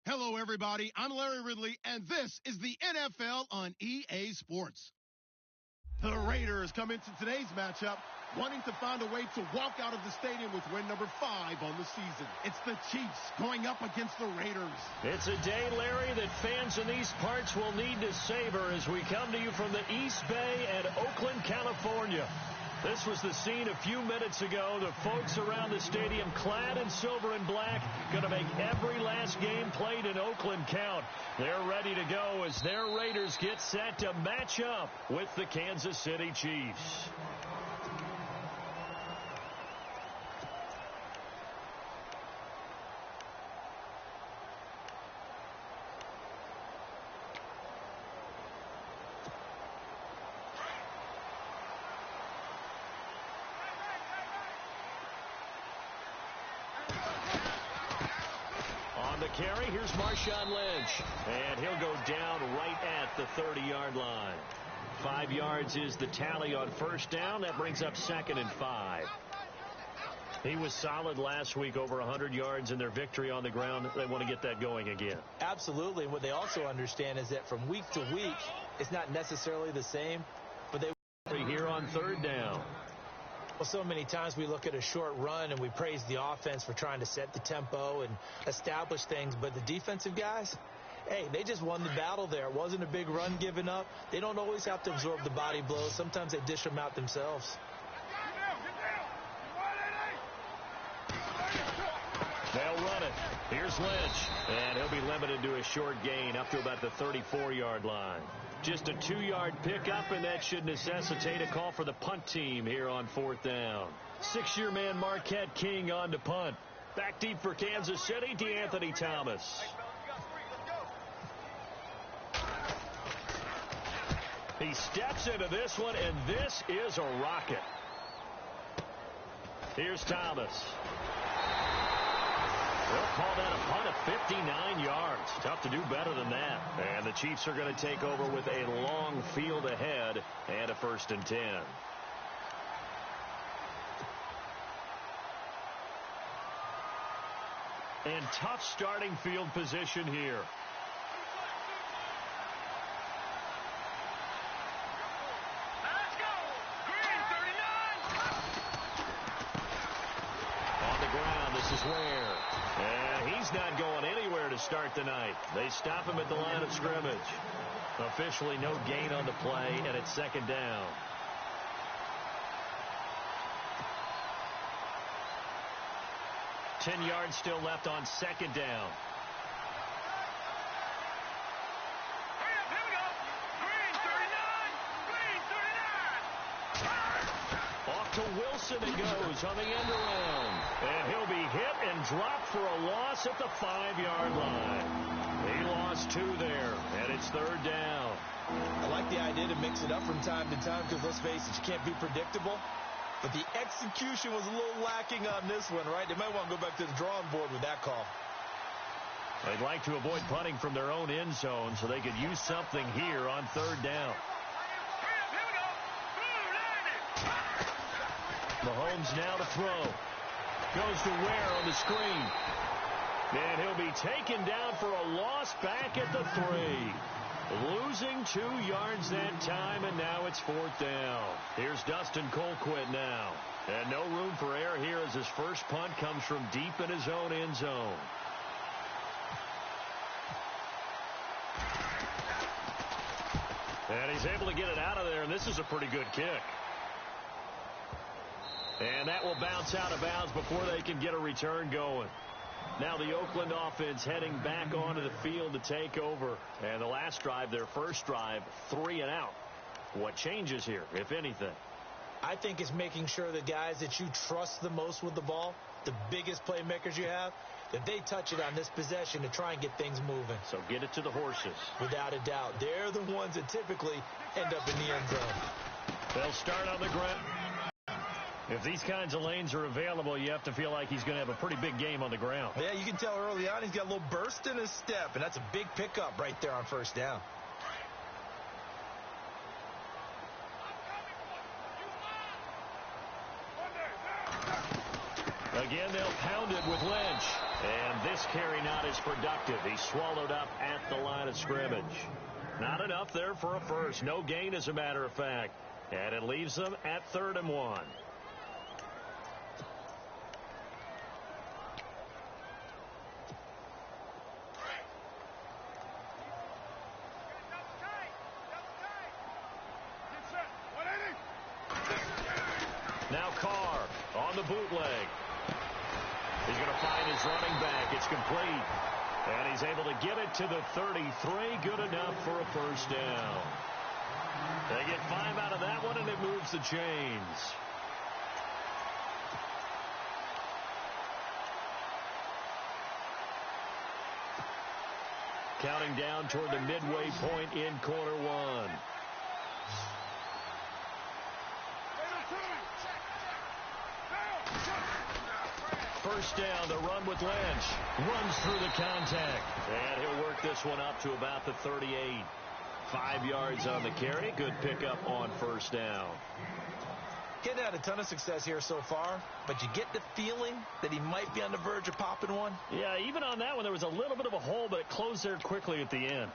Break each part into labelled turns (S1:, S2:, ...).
S1: Hello, everybody. I'm Larry Ridley, and this is the NFL on EA Sports. The Raiders come into today's matchup wanting to find a way to walk out of the stadium with win number 5 on the season. It's the Chiefs going up against the Raiders.
S2: It's a day, Larry, that fans in these parts will need to savor as we come to you from the East Bay and Oakland, California. This was the scene a few minutes ago. The folks around the stadium clad in silver and black going to make every last game played in Oakland count. They're ready to go as their Raiders get set to match up with the Kansas City Chiefs. On the carry, here's Marshawn Lynch, and he'll go down right at the 30-yard line. 5 yards is the tally on first down. That brings up 2nd and 5. He was solid last week, over 100 yards in their victory on the ground. They want to get that going again.
S3: Absolutely. What they also understand is that from week to week, it's not necessarily the same, but they
S2: here on 3rd down.
S3: Well, so many times we look at a short run and we praise the offense for trying to set the tempo and establish things, but the defensive guys, hey, they just won the battle there. It wasn't a big run given up. They don't always have to absorb the body blows. Sometimes they dish them out themselves.
S2: They'll run it. Here's Lynch, and he'll be limited to a short gain up to about the 34-yard line. Just a 2-yard pickup, and that should necessitate a call for the punt team here on 4th down. 6-year man Marquette King on to punt. Back deep for Kansas City, DeAnthony Thomas. He steps into this one, and this is a rocket. Here's Thomas. They'll call that a punt of 59 yards. Tough to do better than that. And the Chiefs are going to take over with a long field ahead and a 1st and 10. And tough starting field position here.
S4: Let's go! Green 39!
S2: On the ground, this is Ware. And he's not going anywhere to start the night. They stop him at the line of scrimmage. Officially no gain on the play, and it's 2nd down. Ten yards still left on 2nd down.
S4: Here we go! Green 39!
S2: Off to Wilson it goes on the end around. And he'll be hit and dropped for a loss at the 5-yard line. He lost 2 there, and it's 3rd down.
S3: I like the idea to mix it up from time to time because, let's face it, you can't be predictable. But the execution was a little lacking on this one, right? They might want to go back to the drawing board with that call.
S2: They'd like to avoid punting from their own end zone so they could use something here on 3rd down. Mahomes now to throw. Goes to Ware on the screen. And he'll be taken down for a loss back at the 3. Losing 2 yards that time, and now it's 4th down. Here's Dustin Colquitt now. And no room for error here as his first punt comes from deep in his own end zone. And he's able to get it out of there, and this is a pretty good kick. And that will bounce out of bounds before they can get a return going. Now the Oakland offense heading back onto the field to take over. And the last drive, their first drive, 3 and out. What changes here, if anything?
S3: I think it's making sure the guys that you trust the most with the ball, the biggest playmakers you have, that they touch it on this possession to try and get things moving.
S2: So get it to the horses.
S3: Without a doubt. They're the ones that typically end up in the end zone.
S2: They'll start on the ground. If these kinds of lanes are available, you have to feel like he's going to have a pretty big game on the ground.
S3: Yeah, you can tell early on he's got a little burst in his step, and that's a big pickup right there on 1st down.
S2: Again, they'll pound it with Lynch. And this carry not as productive. He's swallowed up at the line of scrimmage. Not enough there for a first. No gain, as a matter of fact. And it leaves them at 3rd and 1. Now Carr on the bootleg. He's going to find his running back. It's complete. And he's able to get it to the 33. Good enough for a first down. They get 5 out of that one, and it moves the chains. Counting down toward the midway point in quarter 1. First down, the run with Lynch. Runs through the contact. And he'll work this one up to about the 38. 5 yards on the carry. Good pickup on first down.
S3: Getting had a ton of success here so far, but you get the feeling that he might be on the verge of popping one.
S2: Yeah, even on that one, there was a little bit of a hole, but it closed there quickly at the end.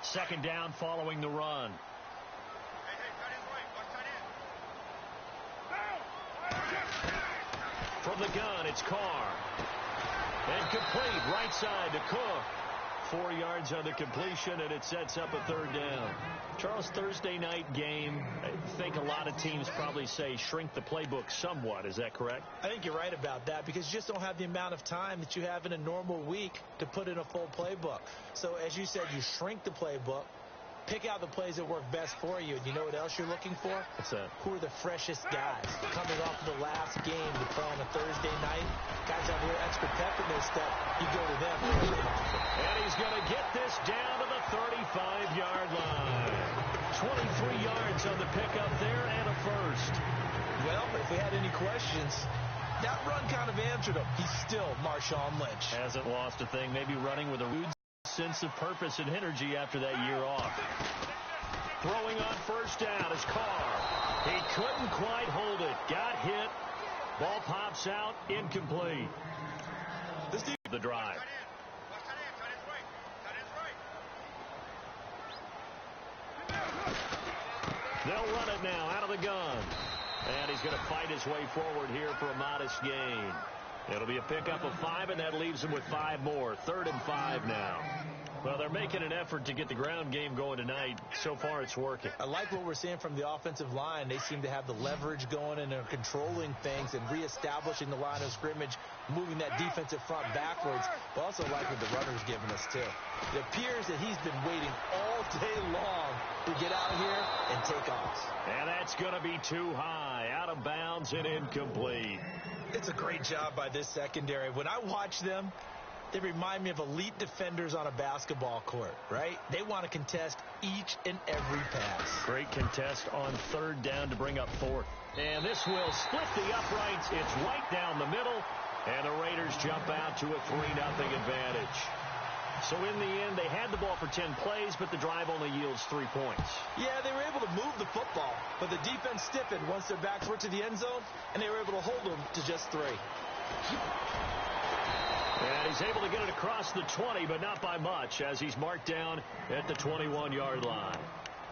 S2: Second down following the run. From the gun, it's Carr. And complete, right side to Cook. 4 yards on the completion, and it sets up a third down. Charles, Thursday night game, I think a lot of teams probably say shrink the playbook somewhat. Is that correct?
S3: I think you're right about that because you just don't have the amount of time that you have in a normal week to put in a full playbook. So as you said, you shrink the playbook, pick out the plays that work best for you. And you know what else you're looking for?
S2: What's that?
S3: Who are the freshest guys coming off the last game to play on a Thursday night? Guys have a little extra pep in their step. You go to them early and often.
S2: And he's going to get this down to the 35-yard line. 23 yards on the pickup there and a first.
S3: Well, if we had any questions, that run kind of answered him. He's still Marshawn Lynch.
S2: Hasn't lost a thing. Maybe running with a rude sense of purpose and energy after that year off. Throwing on first down is Carr. He couldn't quite hold it. Got hit. Ball pops out. Incomplete. This is the drive. They'll run it now out of the gun. And he's going to fight his way forward here for a modest gain. It'll be a pickup of 5, and that leaves him with 5 more. 3rd and 5 now. Well, they're making an effort to get the ground game going tonight. So far, it's working.
S3: I like what we're seeing from the offensive line. They seem to have the leverage going, and they're controlling things and reestablishing the line of scrimmage, moving that defensive front backwards. But also like what the runner's giving us, too. It appears that he's been waiting all day long to get out here and take off.
S2: And that's going to be too high. Out of bounds and incomplete.
S3: It's a great job by this secondary. When I watch them, they remind me of elite defenders on a basketball court, right? They want to contest each and every pass.
S2: Great contest on 3rd down to bring up 4th. And this will split the uprights. It's right down the middle. And the Raiders jump out to a 3-0 advantage. So in the end, they had the ball for 10 plays, but the drive only yields 3 points.
S3: Yeah, they were able to move the football, but the defense stiffened once their backs were to the end zone, and they were able to hold them to just 3.
S2: And he's able to get it across the 20, but not by much, as he's marked down at the 21-yard line.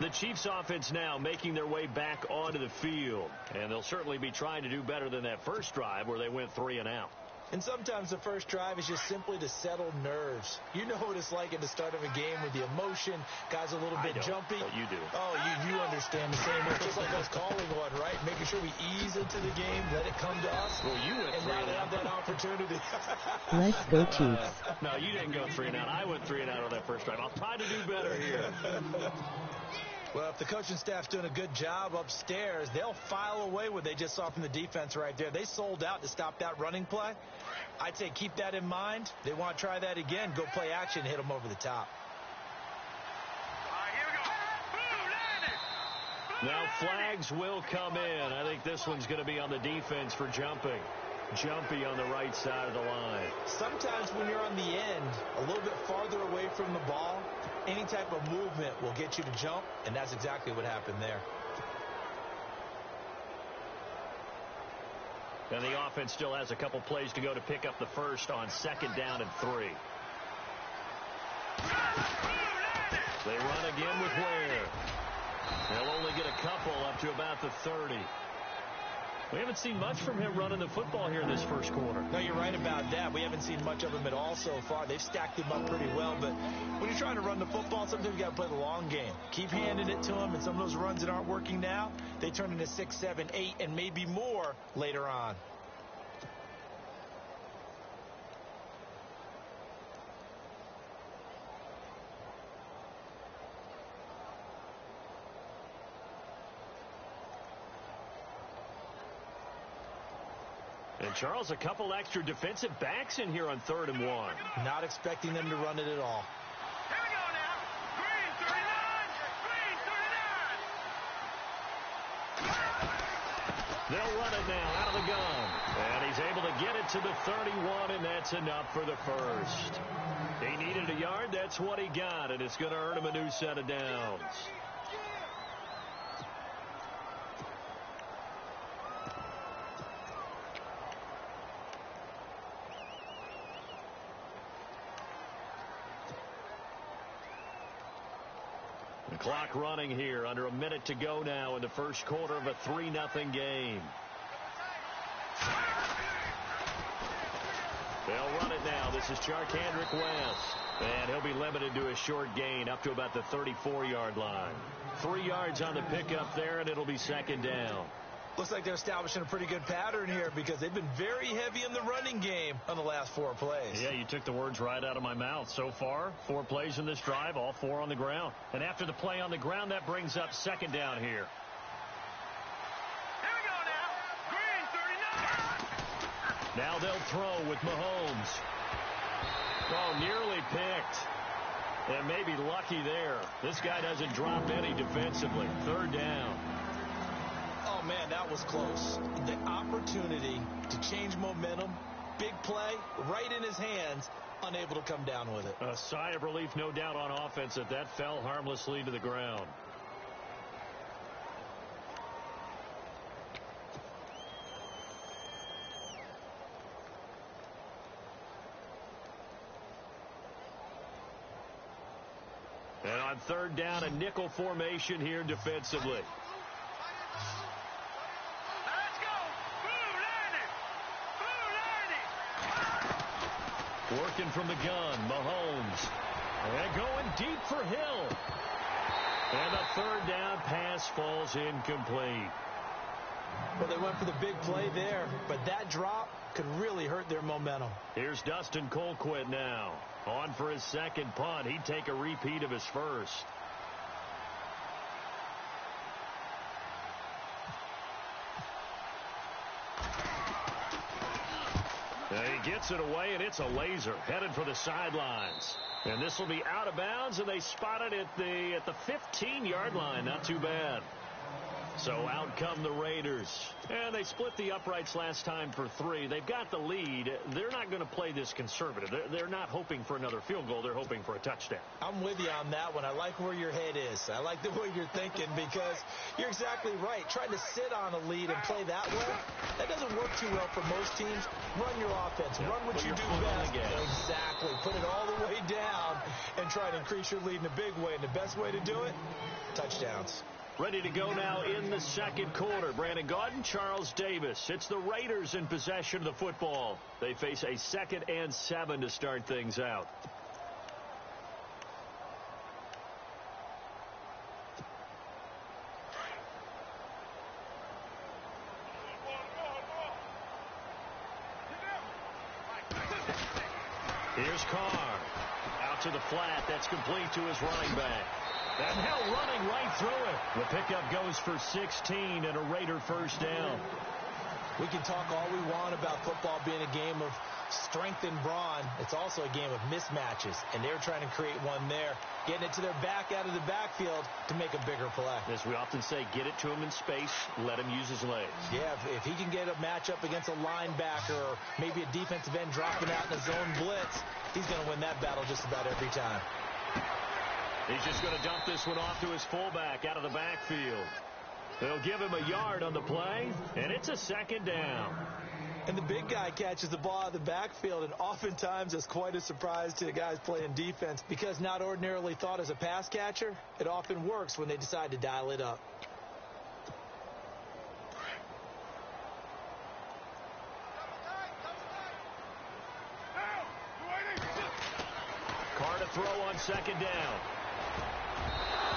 S2: The Chiefs offense now making their way back onto the field, and they'll certainly be trying to do better than that first drive where they went 3 and out.
S3: And sometimes the first drive is just simply to settle nerves. You know what it's like at the start of a game with the emotion, guys a little bit jumpy.
S2: But you do.
S3: Oh, you understand the same way. Just like us calling one, right? Making sure we ease into the game, let it come to us.
S2: Well, you went 3 and
S3: have that opportunity.
S5: Let's go Chiefs.
S2: No, you didn't go 3 and out. I went 3 and out on that first drive. I'll try to do better here.
S3: Well, if the coaching staff's doing a good job upstairs, they'll file away what they just saw from the defense right there. They sold out to stop that running play. I'd say keep that in mind. They want to try that again. Go play action and hit them over the top.
S2: Now flags will come in. I think this one's going to be on the defense for jumping. Jumpy on the right side of the line.
S3: Sometimes when you're on the end, a little bit farther away from the ball, any type of movement will get you to jump, and that's exactly what happened there.
S2: And the offense still has a couple plays to go to pick up the first on 2nd down and 3. They run again with Ware. They'll only get a couple up to about the 30. We haven't seen much from him running the football here in this first quarter.
S3: No, you're right about that. We haven't seen much of him at all so far. They've stacked him up pretty well, but when you're trying to run the football, sometimes you got to play the long game. Keep handing it to him, and some of those runs that aren't working now, they turn into 6, 7, 8, and maybe more later on.
S2: And, Charles, a couple extra defensive backs in here on 3rd and 1.
S3: Not expecting them to run it at all.
S4: Here we go now. Green 39. Green 39.
S2: They'll run it now out of the gun. And he's able to get it to the 31, and that's enough for the first. He needed a yard. That's what he got, and it's going to earn him a new set of downs. The clock running here, under a minute to go now in the first quarter of a 3-0 game. They'll run it now. This is Charkandrick West. And he'll be limited to a short gain up to about the 34-yard line. 3 yards on the pickup there, and it'll be 2nd down.
S3: Looks like they're establishing a pretty good pattern here because they've been very heavy in the running game on the last 4 plays.
S2: Yeah, you took the words right out of my mouth. So far, 4 plays in this drive, all 4 on the ground. And after the play on the ground, that brings up 2nd down here.
S4: Here we go now. Green 39.
S2: Now they'll throw with Mahomes. Oh, nearly picked. And maybe lucky there. This guy doesn't drop any defensively. 3rd down.
S3: Oh, man, that was close. The opportunity to change momentum, big play, right in his hands, unable to come down with it.
S2: A sigh of relief, no doubt, on offense that fell harmlessly to the ground. And on 3rd down, a nickel formation here defensively.
S4: Let's go. Blue 90.
S2: Working from the gun, Mahomes. And going deep for Hill. And the 3rd down pass falls incomplete.
S3: Well, they went for the big play there, but that drop could really hurt their momentum.
S2: Here's Dustin Colquitt now. On for his 2nd punt. He'd take a repeat of his first. And he gets it away, and it's a laser headed for the sidelines. And this will be out of bounds, and they spot it at the 15-yard line. Not too bad. So out come the Raiders. And they split the uprights last time for 3. They've got the lead. They're not going to play this conservative. They're not hoping for another field goal. They're hoping for a touchdown.
S3: I'm with you on that one. I like where your head is. I like the way you're thinking because you're exactly right. Trying to sit on a lead and play that way, that doesn't work too well for most teams. Run your offense. Run what you do best. Exactly. Put it all the way down and try to increase your lead in a big way. And the best way to do it, touchdowns.
S2: Ready to go now in the 2nd quarter. Brandon Gaudin, Charles Davis. It's the Raiders in possession of the football. They face a 2nd and 7 to start things out. Here's Carr. Out to the flat. That's complete to his running back. And Hill running right through it. The pickup goes for 16 and a Raider 1st down.
S3: We can talk all we want about football being a game of strength and brawn. It's also a game of mismatches, and they're trying to create one there, getting it to their back out of the backfield to make a bigger play.
S2: As we often say, get it to him in space, let him use his legs.
S3: Yeah, if he can get a matchup against a linebacker or maybe a defensive end dropping out in a zone blitz, he's going to win that battle just about every time.
S2: He's just going to dump this one off to his fullback out of the backfield. They'll give him a yard on the play, and it's a second down.
S3: And the big guy catches the ball out of the backfield, and oftentimes it's quite a surprise to the guys playing defense because not ordinarily thought as a pass catcher, it often works when they decide to dial it up.
S2: Carr to throw on second down.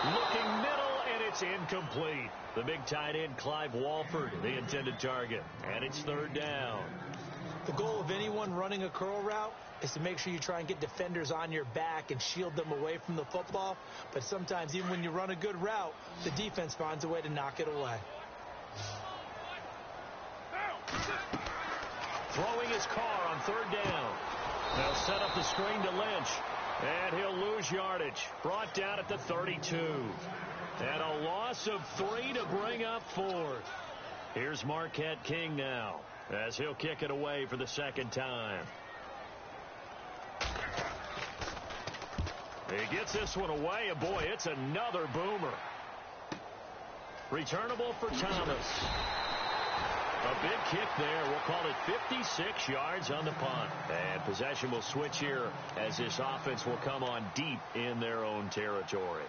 S2: Looking middle, and it's incomplete. The big tight end, Clive Walford, the intended target. And it's third down.
S3: The goal of anyone running a curl route is to make sure you try and get defenders on your back and shield them away from the football. But sometimes even when you run a good route, the defense finds a way to knock it away.
S2: Throwing his Carr on third down. They'll set up the screen to Lynch. And he'll lose yardage. Brought down at the 32. And a loss of 3 to bring up fourth. Here's Marquette King now as he'll kick it away for the second time. He gets this one away, and boy, it's another boomer. Returnable for Thomas. A big kick there. We'll call it 56 yards on the punt. And possession will switch here as this offense will come on deep in their own territory.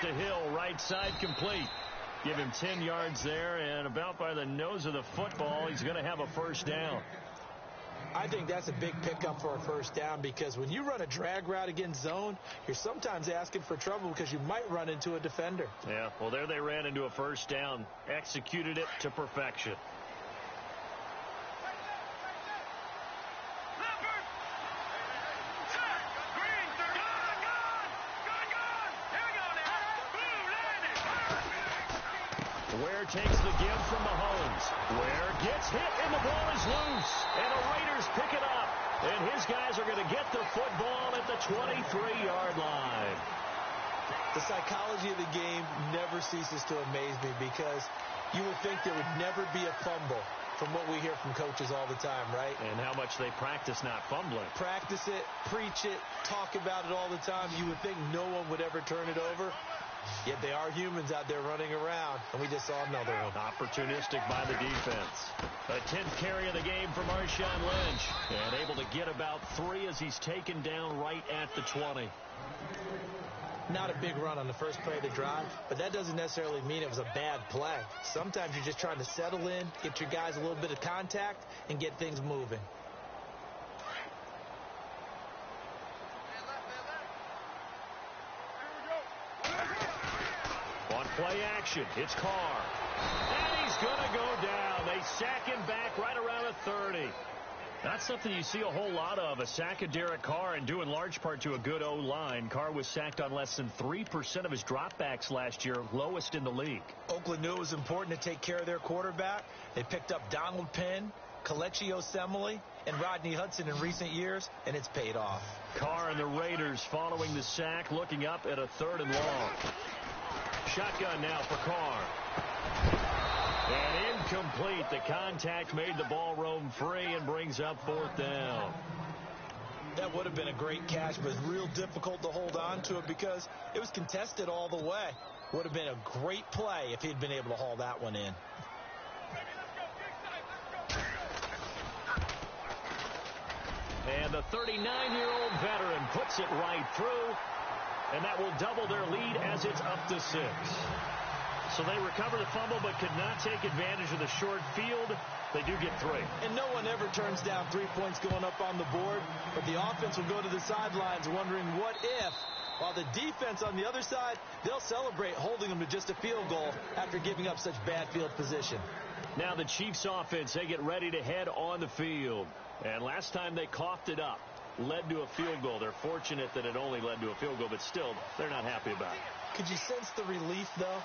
S2: To Hill, right side complete. Give him 10 yards there, and about by the nose of the football, he's going to have a first down.
S3: I think that's a big pickup for a first down because when you run a drag route against zone, you're sometimes asking for trouble because you might run into a defender.
S2: Yeah, well, there they ran into a first down. Executed it to perfection. Ware takes the give from Mahomes. Ware gets hit, and the ball is loose. And the Raiders pick it up. And his guys are going to get the football at the 23-yard line.
S3: The psychology of the game never ceases to amaze me because you would think there would never be a fumble from what we hear from coaches all the time, right?
S2: And how much they practice not fumbling.
S3: Practice it, preach it, talk about it all the time. You would think no one would ever turn it over. Yet they are humans out there running around, and we just saw another one.
S2: Opportunistic by the defense. A 10th carry of the game for Marshawn Lynch. And able to get about 3 as he's taken down right at the 20.
S3: Not a big run on the first play of the drive, but that doesn't necessarily mean it was a bad play. Sometimes you're just trying to settle in, get your guys a little bit of contact, and get things moving.
S2: On play action, it's Carr. And he's going to go down. They sack him back right around the 30. Not something you see a whole lot of, a sack of Derek Carr, and due in large part to a good O-line. Carr was sacked on less than 3% of his dropbacks last year, lowest in the league.
S3: Oakland knew it was important to take care of their quarterback. They picked up Donald Penn, Kelechi Osemele, and Rodney Hudson in recent years, and it's paid off.
S2: Carr and the Raiders following the sack, looking up at a 3rd and long. Shotgun now for Carr. And incomplete. The contact made the ball roam free and brings up 4th down.
S3: That would have been a great catch, but it's real difficult to hold on to it because it was contested all the way. Would have been a great play if he'd been able to haul that one in.
S2: And the 39-year-old veteran puts it right through. And that will double their lead as it's up to 6. So they recover the fumble but could not take advantage of the short field. They do get 3.
S3: And no one ever turns down 3 points going up on the board. But the offense will go to the sidelines wondering what if. While the defense on the other side, they'll celebrate holding them to just a field goal after giving up such bad field position.
S2: Now the Chiefs offense, they get ready to head on the field. And last time they coughed it up. Led to a field goal. They're fortunate that it only led to a field goal, but still, they're not happy about it.
S3: Could you sense the relief, though?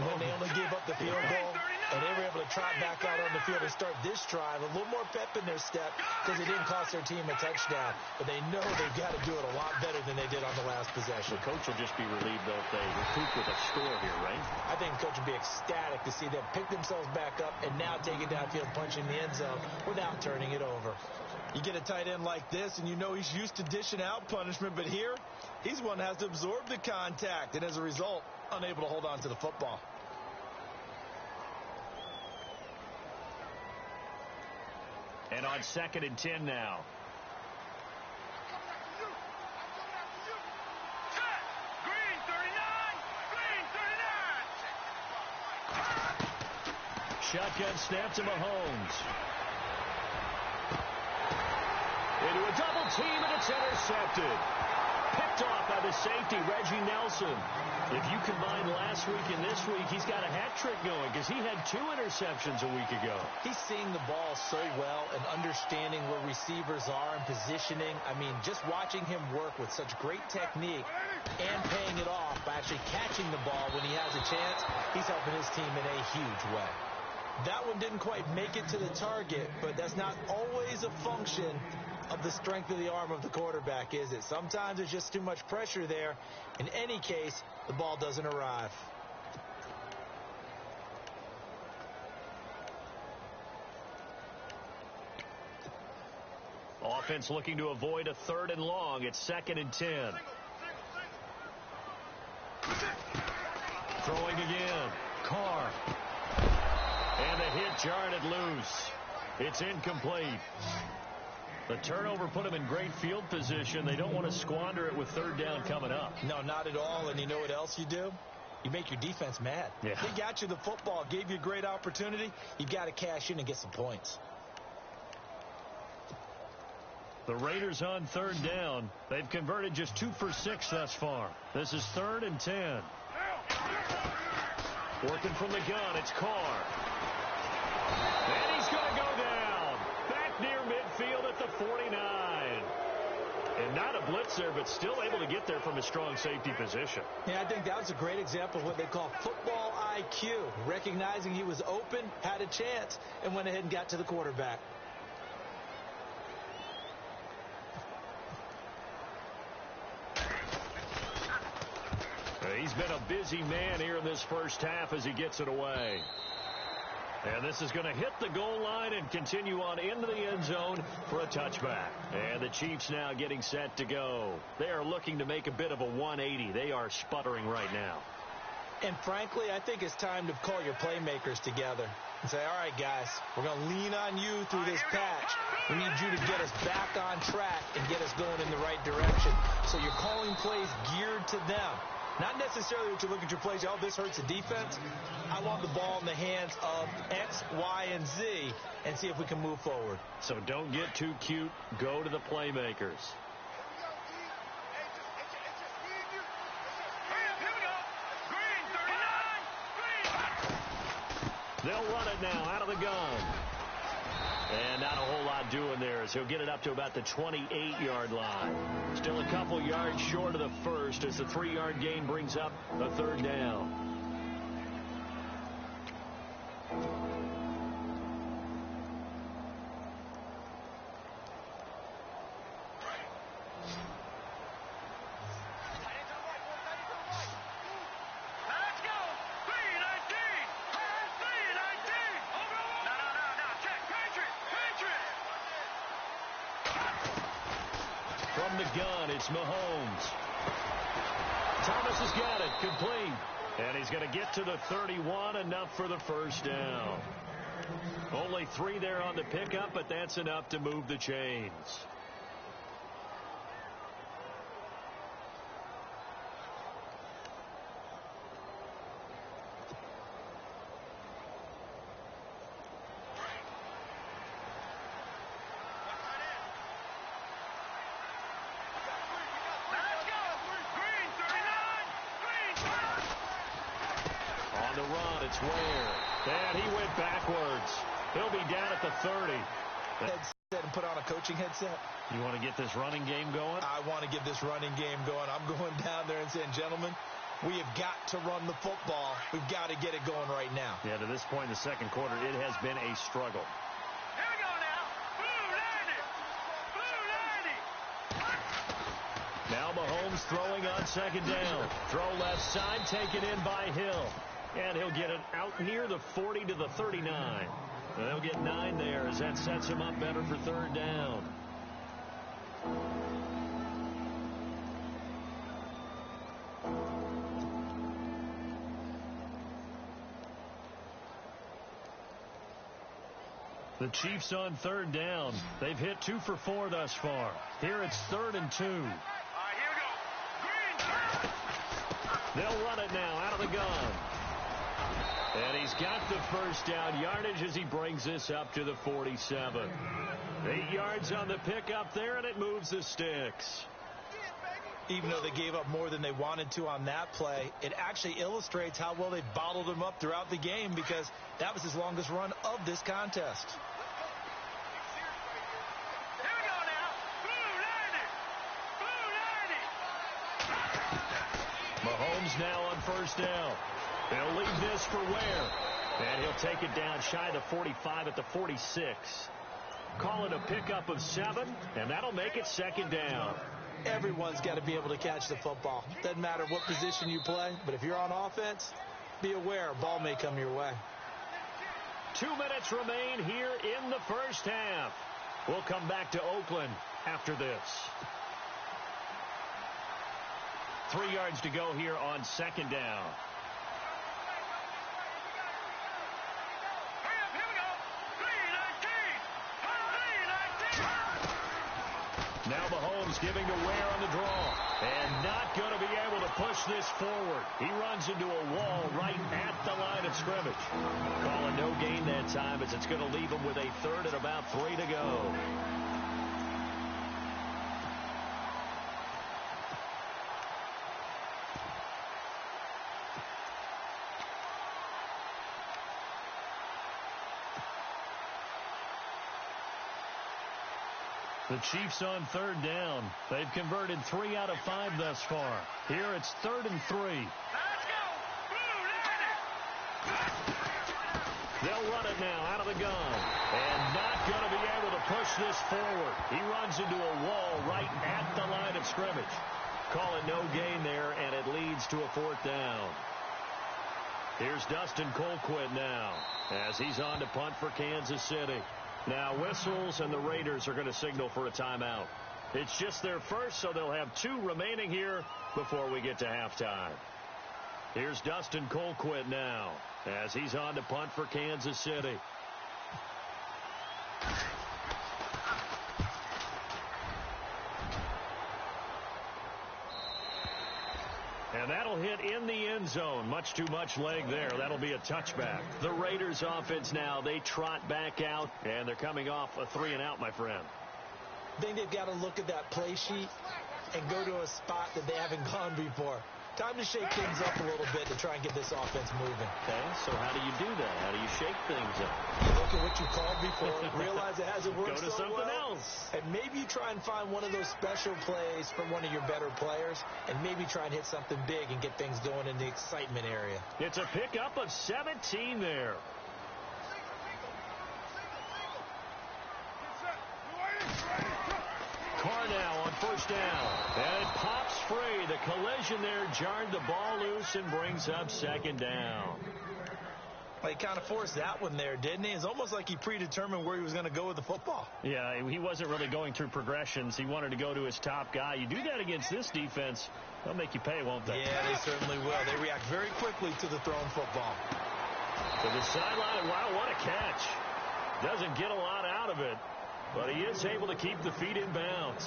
S3: when they only gave up the field goal, and they were able to trot back out on the field and start this drive. A little more pep in their step because it didn't cost their team a touchdown. But they know they've got to do it a lot better than they did on the last possession.
S2: The coach will just be relieved, though, if they recoup with a score here, right?
S3: I think the coach would be ecstatic to see them pick themselves back up and now take it downfield, punching the end zone without turning it over.
S6: You get a tight end like this, and you know he's used to dishing out punishment, but here, he's one that has to absorb the contact, and as a result, unable to hold on to the football.
S2: And on 2nd and 10 now.
S4: Green 39! Green 39!
S2: Shotgun snap to Mahomes. Into a double team, and it's intercepted. Picked off by the safety, Reggie Nelson. If you combine last week and this week, he's got a hat trick going because he had 2 interceptions a week ago.
S3: He's seeing the ball so well and understanding where receivers are and positioning. I mean, just watching him work with such great technique and paying it off by actually catching the ball when he has a chance, he's helping his team in a huge way. That one didn't quite make it to the target, but that's not always a function of the strength of the arm of the quarterback, is it? Sometimes there's just too much pressure there. In any case, the ball doesn't arrive.
S2: Offense looking to avoid a 3rd and long. It's 2nd and 10. Throwing again. Carr. And a hit jarred it loose. It's incomplete. The turnover put them in great field position. They don't want to squander it with 3rd down coming up.
S3: No, not at all. And you know what else you do? You make your defense mad.
S2: Yeah.
S3: They got you the football, gave you a great opportunity. You got to cash in and get some points.
S2: The Raiders on 3rd down. They've converted just 2 for 6 thus far. This is 3rd and 10. Working from the gun, it's Carr. And he's going to go down. Back near midfield at the 49. And not a blitz there, but still able to get there from a strong safety position.
S3: Yeah, I think that was a great example of what they call football IQ. Recognizing he was open, had a chance, and went ahead and got to the quarterback.
S2: He's been a busy man here in this first half as he gets it away. And this is going to hit the goal line and continue on into the end zone for a touchback. And the Chiefs now getting set to go. They are looking to make a bit of a 180. They are sputtering right now.
S3: And frankly, I think it's time to call your playmakers together and say, all right, guys, we're going to lean on you through this patch. We need you to get us back on track and get us going in the right direction. So you're calling plays geared to them. Not necessarily what you look at your plays, oh, this hurts the defense. I want the ball in the hands of X, Y, and Z and see if we can move forward.
S2: So don't get too cute. Go to the playmakers. They'll run it now out of the gun. And not a whole lot doing there as he'll get it up to about the 28-yard line. Still a couple yards short of the first as the 3-yard gain brings up a 3rd down. From the gun, it's Mahomes. Thomas has got it, complete. And he's going to get to the 31, enough for the first down. Only 3 there on the pickup, but that's enough to move the chains. It's Ware. And he went backwards. He'll be down at the 30.
S6: Headset and put on a coaching headset.
S2: You want to get this running game going?
S6: I want to get this running game going. I'm going down there and saying, gentlemen, We have got to run the football. We've got to get it going right now.
S2: Yeah, to this point in the second quarter, it has been a struggle.
S4: Here we go now. Blue 90.
S2: Now Mahomes throwing on second down. Throw left side, taken in by Hill. And he'll get it out near the 40 to the 39. They'll get 9 there as that sets him up better for third down. The Chiefs on third down. They've hit 2 for 4 thus far. Here it's 3rd and 2.
S4: All right, here we go. Green.
S2: They'll run it now out of the gun. And he's got the first down yardage as he brings this up to the 47. 8 yards on the pickup there, and it moves the sticks.
S6: Even though they gave up more than they wanted to on that play, it actually illustrates how well they bottled him up throughout the game because that was his longest run of this contest.
S4: Here we go now. Blue 90.
S2: Mahomes now on first down. He'll leave this for Ware. And he'll take it down shy of the 45 at the 46. Call it a pickup of 7, and that'll make it second down.
S6: Everyone's got to be able to catch the football. Doesn't matter what position you play, but if you're on offense, be aware a ball may come your way.
S2: 2 minutes remain here in the first half. We'll come back to Oakland after this. 3 yards to go here on second down. Now Mahomes giving to Ware on the draw. And not going to be able to push this forward. He runs into a wall right at the line of scrimmage. Calling no gain that time as it's going to leave him with a 3rd and about 3 to go. The Chiefs on third down. They've converted 3 out of 5 thus far. Here it's 3rd and 3.
S4: Let's go. Blue 90.
S2: They'll run it now out of the gun. And not going to be able to push this forward. He runs into a wall right at the line of scrimmage. Call it no gain there, and it leads to a 4th down. Here's Dustin Colquitt now as he's on to punt for Kansas City. Now whistles, and the Raiders are going to signal for a timeout. It's just their first, so they'll have 2 remaining here before we get to halftime. Here's Dustin Colquitt now as he's on to punt for Kansas City. And that'll hit in the end zone. Much too much leg there. That'll be a touchback. The Raiders offense now, they trot back out, and they're coming off a 3 and out, my friend.
S6: I think they've got to look at that play sheet and go to a spot that they haven't gone before. Time to shake things up a little bit to try and get this offense moving.
S2: Okay, so how do you do that? How do you shake things up?
S6: You look at what you called before, realize it hasn't worked
S2: Go to
S6: so
S2: something
S6: well,
S2: else.
S6: and maybe you try and find one of those special plays from one of your better players, and maybe try and hit something big and get things going in the excitement area.
S2: It's a pickup of 17 there. Carr now on first down. And it pops free. The collision there jarred the ball loose and brings up second down.
S6: Well, he kind of forced that one there, didn't he? It's almost like he predetermined where he was going to go with the football.
S2: Yeah, he wasn't really going through progressions. He wanted to go to his top guy. You do that against this defense, they'll make you pay, won't they?
S6: Yeah, they certainly will. They react very quickly to the thrown football.
S2: To the sideline. Wow, what a catch. Doesn't get a lot out of it, but he is able to keep the feet in bounds.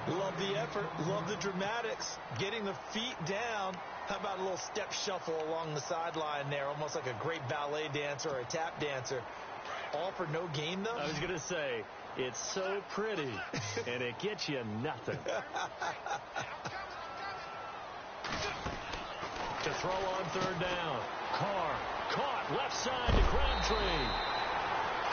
S6: Love the effort. Love the dramatics. Getting the feet down. How about a little step shuffle along the sideline there, almost like a great ballet dancer or a tap dancer. All for no gain, though?
S2: I was going to say, it's so pretty, and it gets you nothing. To throw on third down. Carr caught left side to Crabtree.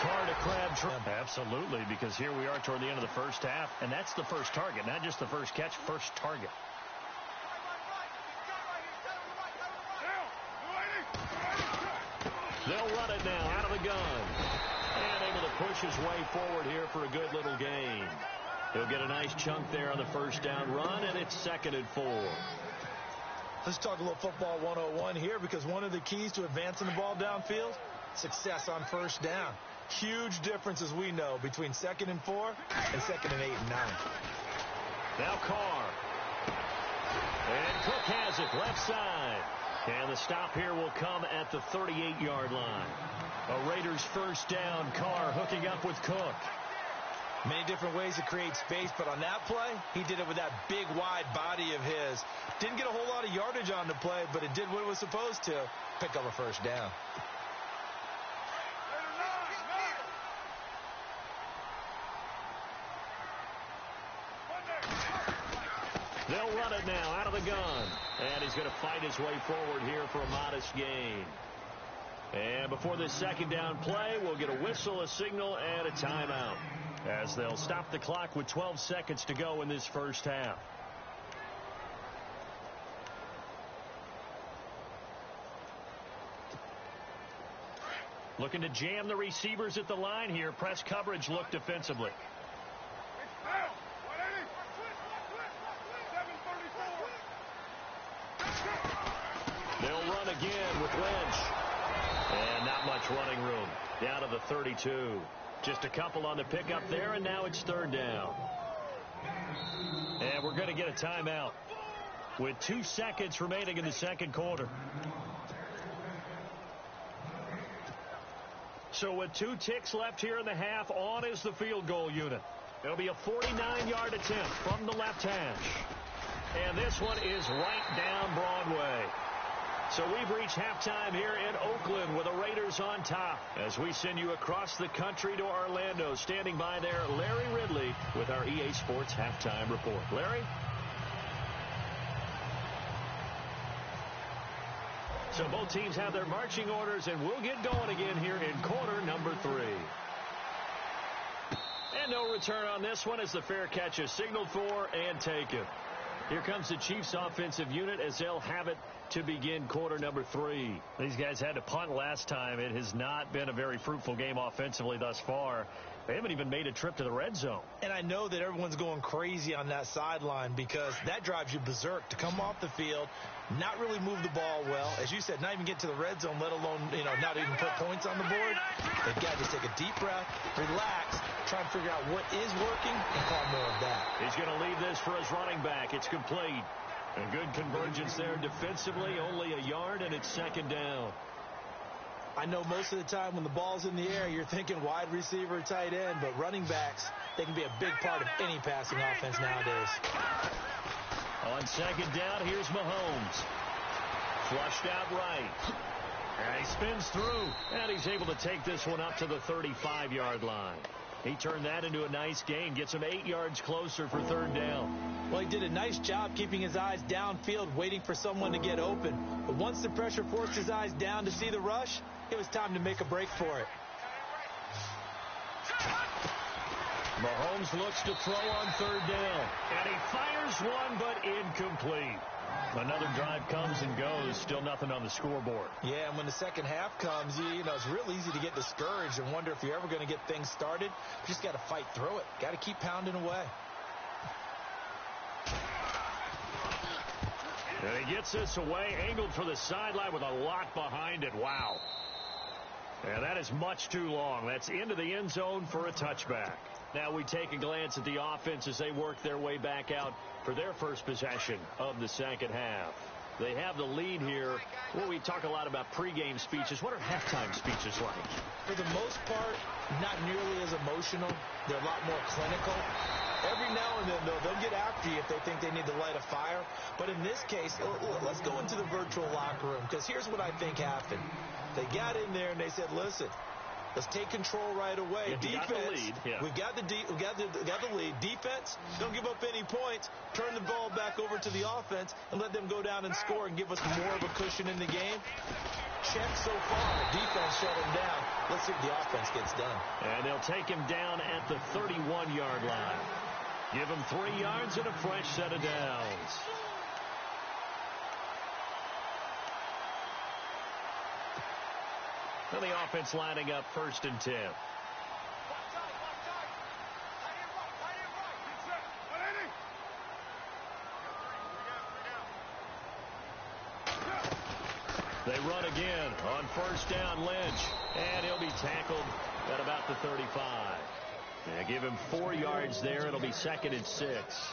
S2: Carr to Crabtree. Absolutely, because here we are toward the end of the first half, and that's the first target, not just the first catch, first target. push his way forward here for a good little gain. He'll get a nice chunk there on the first down run, and it's 2nd and 4.
S3: Let's talk a little football 101 here, because one of the keys to advancing the ball downfield, success on first down. Huge difference, as we know, between 2nd and 4 and 2nd and 8 and 9.
S2: Now Carr. And Cook has it left side. And the stop here will come at the 38-yard line. A Raiders first down. Carr hooking up with Cook.
S3: Many different ways to create space, but on that play, he did it with that big, wide body of his. Didn't get a whole lot of yardage on the play, but it did what it was supposed to. Pick up a first down.
S2: They'll run it now out of the gun. And he's going to fight his way forward here for a modest gain. And before this second down play, we'll get a whistle, a signal, and a timeout, as they'll stop the clock with 12 seconds to go in this first half. Looking to jam the receivers at the line here. Press coverage look defensively. They'll run again with Lynch. And not much running room. Down to the 32. Just a couple on the pickup there, and now it's 3rd down. And we're going to get a timeout with 2 seconds remaining in the second quarter. So with 2 ticks left here in the half, on is the field goal unit. It'll be a 49-yard attempt from the left hash. And this one is right down Broadway. So we've reached halftime here in Oakland with the Raiders on top, as we send you across the country to Orlando. Standing by there, Larry Ridley with our EA Sports Halftime Report. Larry? So both teams have their marching orders, and we'll get going again here in quarter number 3. And no return on this one as the fair catch is signaled for and taken. Here comes the Chiefs offensive unit as they'll have it to begin quarter number 3. These guys had to punt last time. It has not been a very fruitful game offensively thus far. They haven't even made a trip to the red zone.
S3: And I know that everyone's going crazy on that sideline, because that drives you berserk to come off the field, not really move the ball well. As you said, not even get to the red zone, let alone, not even put points on the board. They've got to just take a deep breath, relax, try and figure out what is working, and call more of that.
S2: He's going to leave this for his running back. It's complete. A good convergence there defensively, only a yard, and it's 2nd down.
S3: I know most of the time when the ball's in the air, you're thinking wide receiver, tight end, but running backs, they can be a big part of any passing offense nowadays.
S2: On 2nd down, here's Mahomes. Flushed out right. And he spins through, and he's able to take this one up to the 35-yard line. He turned that into a nice gain, gets him 8 yards closer for 3rd down.
S3: Well, he did a nice job keeping his eyes downfield, waiting for someone to get open. But once the pressure forced his eyes down to see the rush, it was time to make a break for it.
S2: Mahomes looks to throw on 3rd down. And he fires one, but incomplete. Another drive comes and goes. Still nothing on the scoreboard.
S3: Yeah, and when the second half comes, it's real easy to get discouraged and wonder if you're ever going to get things started. You just got to fight through it. Got to keep pounding away.
S2: And he gets this away, angled for the sideline with a lot behind it. Wow. And that is much too long. That's into the end zone for a touchback. Now we take a glance at the offense as they work their way back out for their first possession of the second half. They have the lead here. Well, we talk a lot about pregame speeches. What are halftime speeches like?
S3: For the most part, not nearly as emotional. They're a lot more clinical. Every now and then, though, they'll get after you if they think they need to light a fire. But in this case, let's go into the virtual locker room, because here's what I think happened. They got in there and they said, listen, let's take control right away. Defense, we've got the lead. Defense, don't give up any points. Turn the ball back over to the offense and let them go down and score and give us more of a cushion in the game. Check so far. Defense shut him down. Let's see what the offense gets done.
S2: And they'll take him down at the 31-yard line. Give him 3 yards and a fresh set of downs. And the offense lining up 1st and 10. They run again on first down, Lynch. And he'll be tackled at about the 35. Yeah, give him 4 yards there. It'll be 2nd and 6.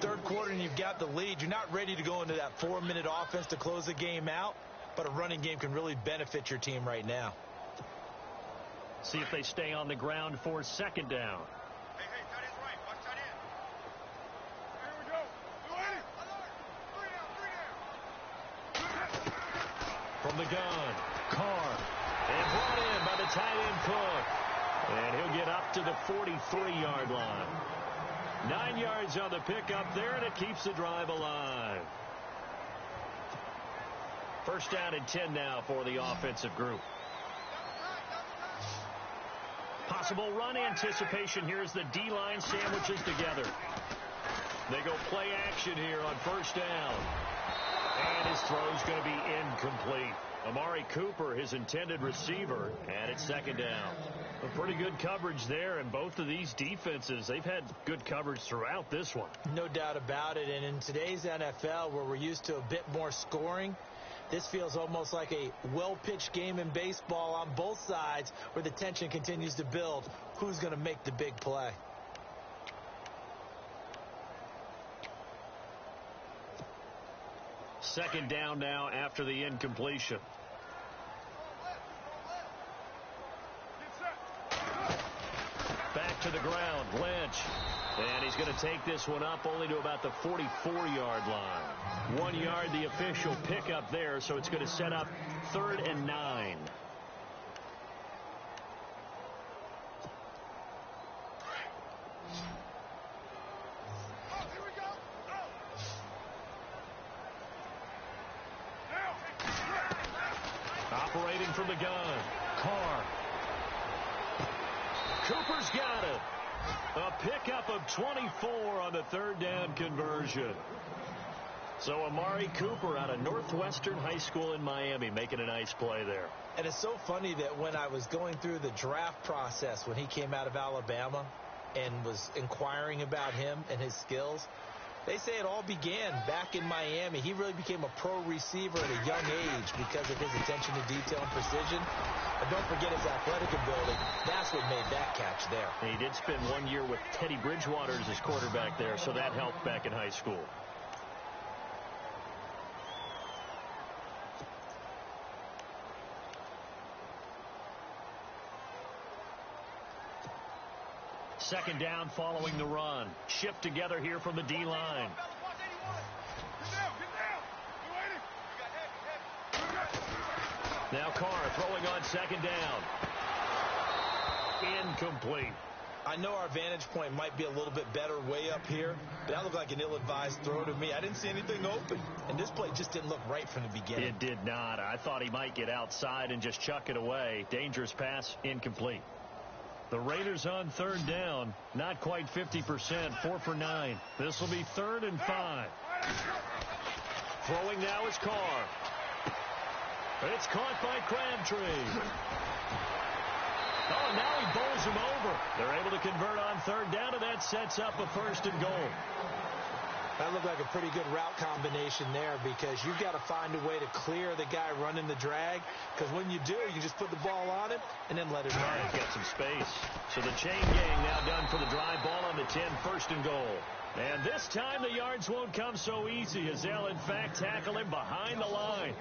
S3: Third quarter and you've got the lead. You're not ready to go into that 4-minute offense to close the game out, but a running game can really benefit your team right now.
S2: See if they stay on the ground for 2nd down.
S4: Hey, tight end's right. Watch tight end. Here we go. Three down.
S2: From the gun, Carr. And brought in by the tight end Cook. And he'll get up to the 43-yard line. 9 yards on the pickup there, and it keeps the drive alive. First down and 10 now for the offensive group. Possible run anticipation here as the D-line sandwiches together. They go play action here on first down. And his throw's going to be incomplete. Amari Cooper, his intended receiver, and it's 2nd down. A pretty good coverage there, and both of these defenses, they've had good coverage throughout this one.
S3: No doubt about it, and in today's NFL, where we're used to a bit more scoring, this feels almost like a well-pitched game in baseball on both sides where the tension continues to build. Who's going to make the big play?
S2: Second down now after the incompletion. Back to the ground, Lynch. And he's going to take this one up only to about the 44-yard line. 1 yard, the official pickup there, so it's going to set up 3rd and 9. Operating from the gun, Carr. Cooper's got it. A pickup of 24 on the 3rd down conversion. So Amari Cooper out of Northwestern High School in Miami making a nice play there.
S3: And it's so funny that when I was going through the draft process when he came out of Alabama and was inquiring about him and his skills, they say it all began back in Miami. He really became a pro receiver at a young age because of his attention to detail and precision. And don't forget his athletic ability. That's what made that catch there.
S2: And he did spend 1 year with Teddy Bridgewater as his quarterback there, so that helped back in high school. Second down following the run. Shift together here from the D-line. Now Carr throwing on 2nd down. Incomplete.
S3: I know our vantage point might be a little bit better way up here, but that looked like an ill-advised throw to me. I didn't see anything open, and this play just didn't look right from the beginning.
S2: It did not. I thought he might get outside and just chuck it away. Dangerous pass, incomplete. The Raiders on 3rd down, not quite 50%, 4 for 9. This will be 3rd and 5. Throwing now is Carr. It's caught by Crabtree. Oh, now he bowls him over. They're able to convert on 3rd down, and that sets up a 1st and goal.
S3: That looked like a pretty good route combination there because you've got to find a way to clear the guy running the drag, because when you do, you just put the ball on him and then let it run.
S2: He's got some space. So the chain gang now done for the drive. Ball on the 10, 1st and goal. And this time the yards won't come so easy as they'll, in fact, tackle him behind the line.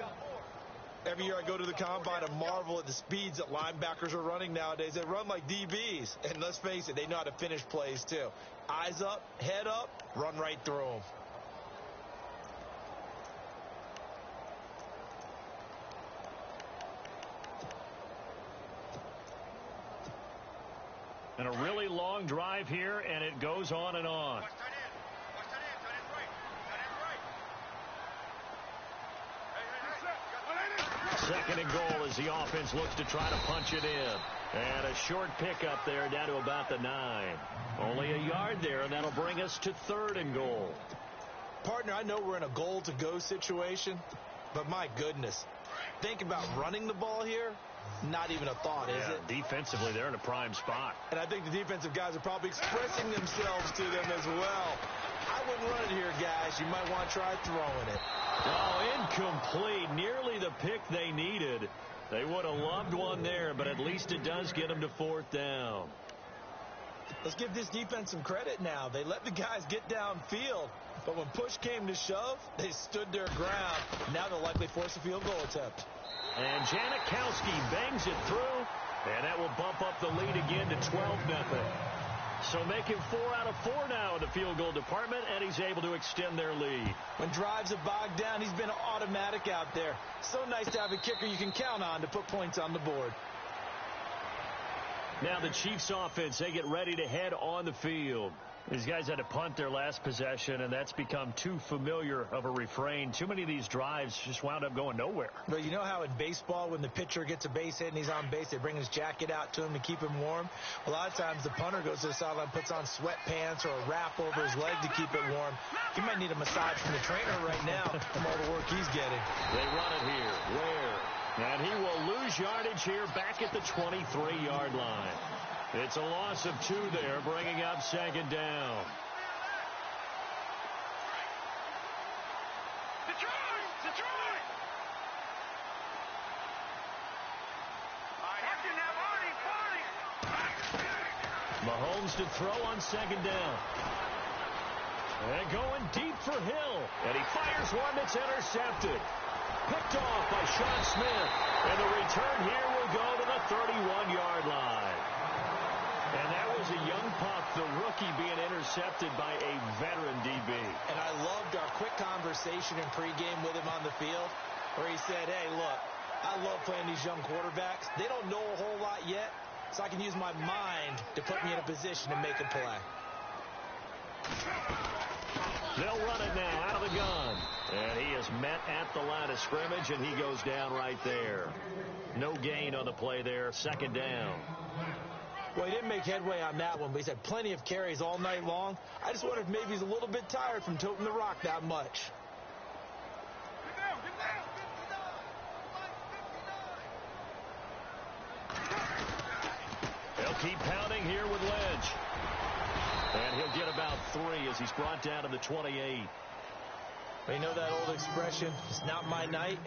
S3: Every year I go to the combine and marvel at the speeds that linebackers are running nowadays. They run like DBs. And let's face it, they know how to finish plays too. Eyes up, head up, run right through them.
S2: And a really long drive here, and it goes on and on. Second and goal as the offense looks to try to punch it in. And a short pickup there down to about the 9. Only a yard there, and that'll bring us to 3rd and goal.
S3: Partner, I know we're in a goal-to-go situation, but my goodness, think about running the ball here
S6: Not even a thought, is it?
S2: Defensively, they're in a prime spot.
S6: And I think the defensive guys are probably expressing themselves to them as well. I wouldn't run it here, guys. You might want to try throwing it.
S2: Oh, incomplete. Nearly the pick they needed. They would have loved one there, but at least it does get them to 4th down.
S6: Let's give this defense some credit now. They let the guys get downfield, but when push came to shove, they stood their ground. Now they'll likely force a field goal attempt.
S2: And Janikowski bangs it through, and that will bump up the lead again to 12-0. So make him 4 out of 4 now in the field goal department, and he's able to extend their lead.
S6: When drives have bogged down, he's been automatic out there. So nice to have a kicker you can count on to put points on the board.
S2: Now the Chiefs offense, they get ready to head on the field. These guys had to punt their last possession, and that's become too familiar of a refrain. Too many of these drives just wound up going nowhere.
S6: Well, you know how in baseball, when the pitcher gets a base hit and he's on base, they bring his jacket out to him to keep him warm? A lot of times the punter goes to the sideline, puts on sweatpants or a wrap over his leg to keep it warm. He might need a massage from the trainer right now from all the work he's getting.
S2: They run it here. Where? And he will lose yardage here back at the 23-yard line. It's a loss of 2 there, bringing up 2nd down.
S4: Detroit!
S2: Mahomes to throw on 2nd down. And going deep for Hill. And he fires one that's intercepted. Picked off by Sean Smith. And the return here will go to the 31-yard line. And that was a young pup, the rookie, being intercepted by a veteran DB.
S6: And I loved our quick conversation in pregame with him on the field where he said, hey, look, I love playing these young quarterbacks. They don't know a whole lot yet, so I can use my mind to put me in a position to make a play.
S2: They'll run it now out of the gun. And he is met at the line of scrimmage, and he goes down right there. No gain on the play there, 2nd down.
S6: Well, he didn't make headway on that one, but he's had plenty of carries all night long. I just wonder if maybe he's a little bit tired from toting the rock that much.
S2: They'll keep pounding here with Lynch. And he'll get about 3 as he's brought down to the 28.
S6: You know that old expression, it's not my night?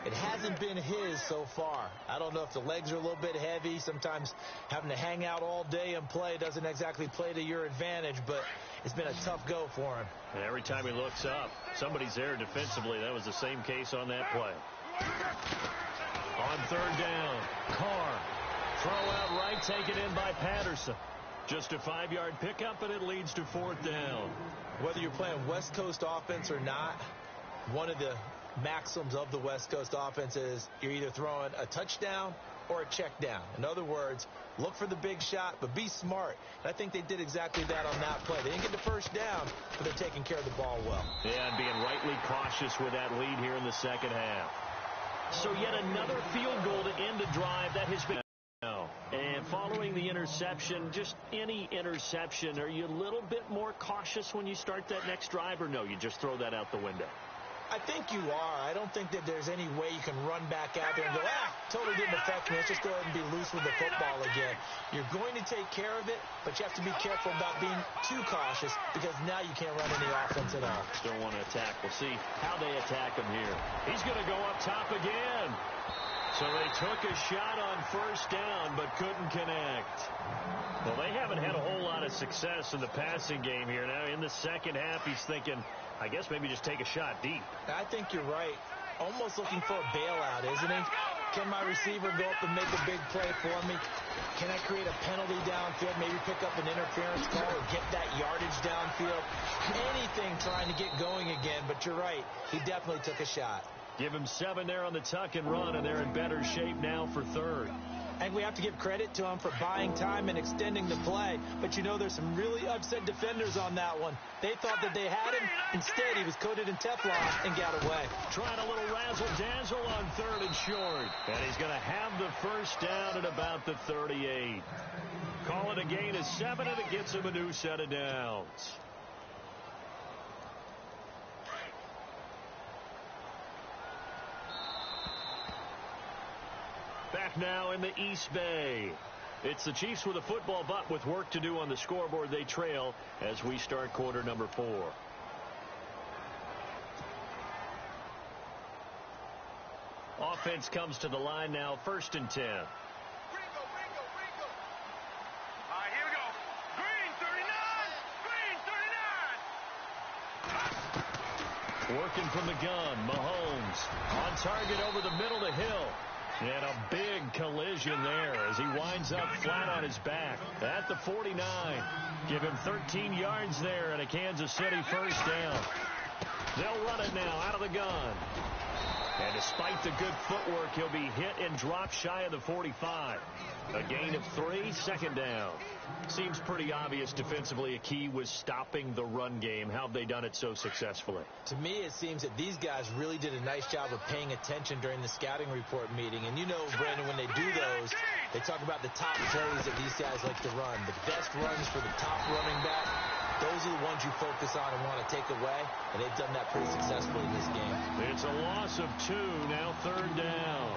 S6: It hasn't been his so far. I don't know if the legs are a little bit heavy. Sometimes having to hang out all day and play doesn't exactly play to your advantage, but it's been a tough go for him.
S2: And every time he looks up, somebody's there defensively. That was the same case on that play. On 3rd down, Carr. Throw out right, taken in by Patterson. Just a 5-yard pickup, and it leads to 4th down.
S6: Whether you're playing West Coast offense or not, one of the maxims of the West Coast offense is you're either throwing a touchdown or a check down. In other words, look for the big shot, but be smart. And I think they did exactly that on that play. They didn't get the 1st down, but they're taking care of the ball well.
S2: Yeah, and being rightly cautious with that lead here in the 2nd half. So yet another field goal to end the drive that has been. And following the interception, just any interception, are you a little bit more cautious when you start that next drive, or no, you just throw that out the window?
S6: I think you are. I don't think that there's any way you can run back out there and go, totally didn't affect me. Let's just go ahead and be loose with the football again. You're going to take care of it, but you have to be careful about being too cautious because now you can't run any offense at all.
S2: Still want to attack. We'll see how they attack him here. He's going to go up top again. So they took a shot on 1st down, but couldn't connect. Well, they haven't had a whole lot of success in the passing game here. Now, in the 2nd half, he's thinking, I guess maybe just take a shot deep.
S6: I think you're right. Almost looking for a bailout, isn't he? Can my receiver go up and make a big play for me? Can I create a penalty downfield, maybe pick up an interference call or get that yardage downfield? Anything trying to get going again, but you're right. He definitely took a shot.
S2: Give him 7 there on the tuck and run, and they're in better shape now for 3rd.
S6: I think we have to give credit to him for buying time and extending the play. But, you know, there's some really upset defenders on that one. They thought that they had him. Instead, he was coated in Teflon and got away.
S2: Trying a little razzle-dazzle on 3rd and short. And he's going to have the 1st down at about the 38. Call it a gain of 7, and it gets him a new set of downs. Back now in the East Bay. It's the Chiefs with a football, but with work to do on the scoreboard, they trail as we start quarter number 4. Offense comes to the line now, 1st and 10.
S4: All right, here we go. Green 39. Green 39.
S2: Working from the gun, Mahomes on target over the middle to Hill. And a big collision there as he winds up flat on his back at the 49. Give him 13 yards there and a Kansas City 1st down. They'll run it now out of the gun. And despite the good footwork, he'll be hit and dropped shy of the 45. A gain of 3, 2nd down. Seems pretty obvious defensively a key was stopping the run game. How have they done it so successfully?
S3: To me, it seems that these guys really did a nice job of paying attention during the scouting report meeting. And you know, Brandon, when they do those, they talk about the top plays that these guys like to run. The best runs for the top running back, those are the ones you focus on and want to take away. And they've done that pretty successfully in this game.
S2: It's a loss of 2, now 3rd down.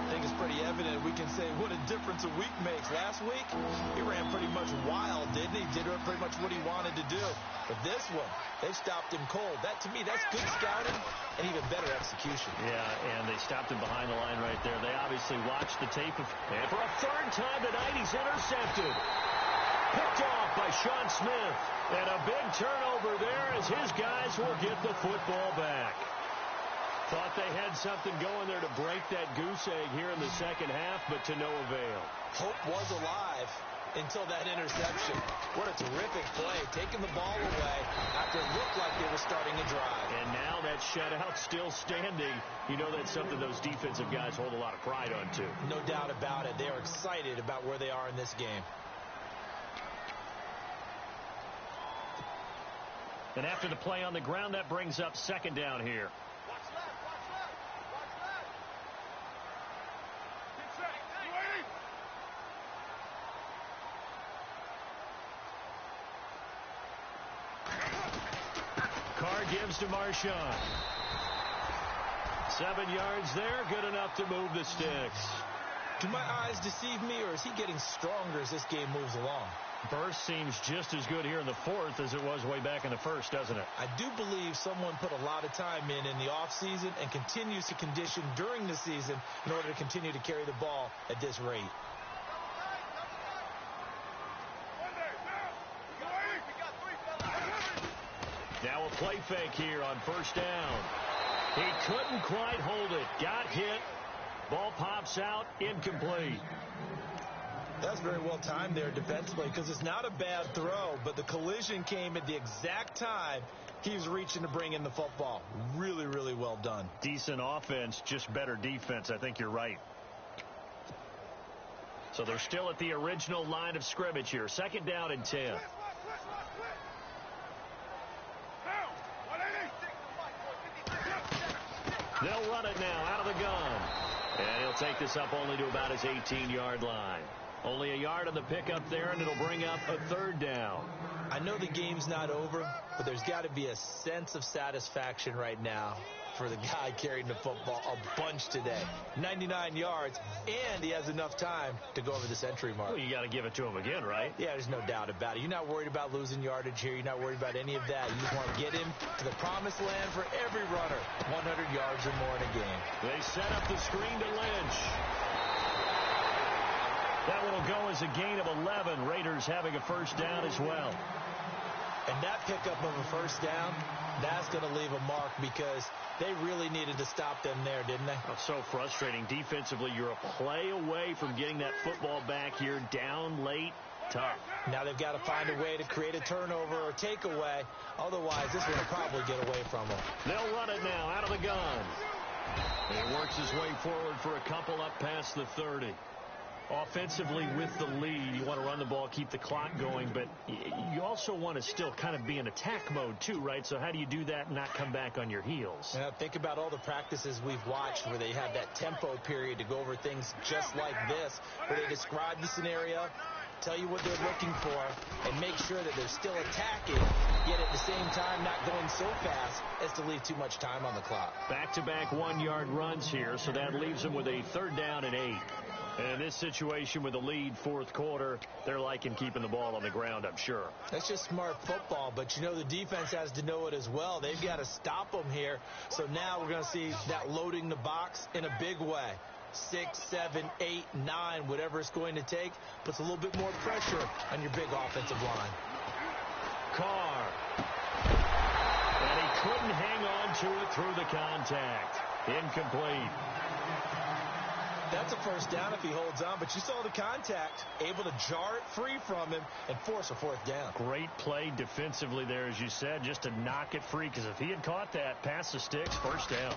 S6: I think it's pretty evident. We can say what a difference a week makes. Last week, he ran pretty much wild, didn't he? Did pretty much what he wanted to do. But this one, they stopped him cold. That, to me, that's good scouting and even better execution.
S2: Yeah, and they stopped him behind the line right there. They obviously watched the tape. And for a 3rd time tonight, he's intercepted. Picked off by Sean Smith. And a big turnover there as his guys will get the football back. Thought they had something going there to break that goose egg here in the 2nd half, but to no avail.
S3: Hope was alive until that interception. What a terrific play, taking the ball away after it looked like they were starting a drive.
S2: And now that shutout still standing. You know that's something those defensive guys hold a lot of pride on, too.
S3: No doubt about it. They are excited about where they are in this game.
S2: And after the play on the ground, that brings up 2nd down here. Carr gives to Marshawn. 7 yards there, good enough to move the sticks.
S3: Do my eyes deceive me, or is he getting stronger as this game moves along?
S2: Burst seems just as good here in the 4th as it was way back in the 1st, doesn't it?
S3: I do believe someone put a lot of time in the offseason and continues to condition during the season in order to continue to carry the ball at this rate.
S2: Now a play fake here on 1st down. He couldn't quite hold it. Got hit. Ball pops out. Incomplete.
S3: That's very well timed there defensively because it's not a bad throw, but the collision came at the exact time he was reaching to bring in the football. Really, really well done.
S2: Decent offense, just better defense. I think you're right. So they're still at the original line of scrimmage here. 2nd down and 10. They'll run it now out of the gun. And he'll take this up only to about his 18-yard line. Only a yard on the pickup there, and it'll bring up a 3rd down.
S3: I know the game's not over, but there's got to be a sense of satisfaction right now for the guy carrying the football a bunch today. 99 yards, and he has enough time to go over the century mark.
S2: Well, you got to give it to him again, right?
S3: Yeah, there's no doubt about it. You're not worried about losing yardage here. You're not worried about any of that. You just want to get him to the promised land for every runner. 100 yards or more in a game.
S2: They set up the screen to Lynch. That one will go as a gain of 11. Raiders having a 1st down as well.
S3: And that pickup of a 1st down, that's going to leave a mark because they really needed to stop them there, didn't they?
S2: Oh, so frustrating. Defensively, you're a play away from getting that football back here down late. Tough.
S3: Now they've got to find a way to create a turnover or takeaway. Otherwise, this one will probably get away from them.
S2: They'll run it now out of the gun. And he works his way forward for a couple up past the 30. Offensively with the lead, you want to run the ball, keep the clock going, but you also want to still kind of be in attack mode too, right? So how do you do that and not come back on your heels?
S3: Yeah, think about all the practices we've watched where they have that tempo period to go over things just like this, where they describe the scenario, tell you what they're looking for, and make sure that they're still attacking, yet at the same time not going so fast as to leave too much time on the clock.
S2: Back-to-back 1-yard runs here, so that leaves them with a 3rd down and 8. And in this situation with the lead fourth quarter, they're liking keeping the ball on the ground, I'm sure.
S3: That's just smart football, but you know the defense has to know it as well. They've got to stop them here. So now we're going to see that loading the box in a big way. 6, 7, 8, 9, whatever it's going to take, puts a little bit more pressure on your big offensive line.
S2: Carr. And he couldn't hang on to it through the contact. Incomplete.
S3: That's a first down if he holds on, but you saw the contact, able to jar it free from him and force a fourth down.
S2: Great play defensively there, as you said, just to knock it free, because if he had caught that, pass the sticks, first down.